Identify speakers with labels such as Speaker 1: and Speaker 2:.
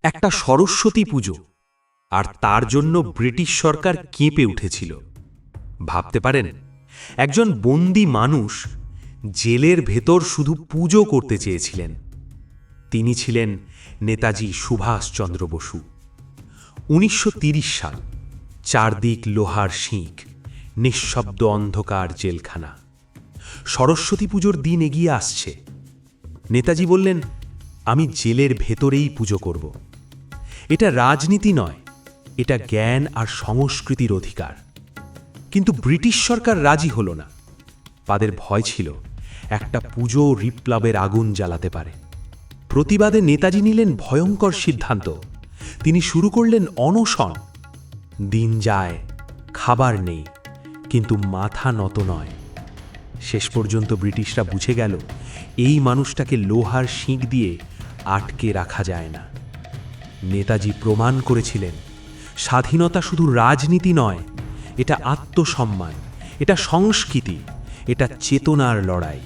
Speaker 1: একটা সরস্বতী পুজো, আর তার জন্য ব্রিটিশ সরকার কেঁপে উঠেছিল। ভাবতে পারেন, একজন বন্দি মানুষ জেলের ভেতর শুধু পুজো করতে চেয়েছিলেন। তিনি ছিলেন নেতাজি সুভাষচন্দ্র বসু। ১৯৩০ সাল, চারদিক লোহার শিক, নিঃশব্দ অন্ধকার জেলখানা। সরস্বতী পুজোর দিন এগিয়ে আসছে। নেতাজি বললেন, আমি জেলের ভেতরেই পুজো করব। এটা রাজনীতি নয়, এটা জ্ঞান আর সংস্কৃতির অধিকার। কিন্তু ব্রিটিশ সরকার রাজি হল না। তাদের ভয় ছিল একটা পুজো বিপ্লবের আগুন জ্বালাতে পারে। প্রতিবাদে নেতাজি নিলেন ভয়ঙ্কর সিদ্ধান্ত। তিনি শুরু করলেন অনশন। দিন যায়, খাবার নেই, কিন্তু মাথা নত নয়। শেষ পর্যন্ত ব্রিটিশরা বুঝে গেল, এই মানুষটাকে লোহার শিক দিয়ে আটকে রাখা যায় না। নেতাজি প্রমাণ করেছিলেন, স্বাধীনতা শুধু রাজনীতি নয়, এটা আত্মসম্মান, এটা সংস্কৃতি, এটা চেতনার লড়াই।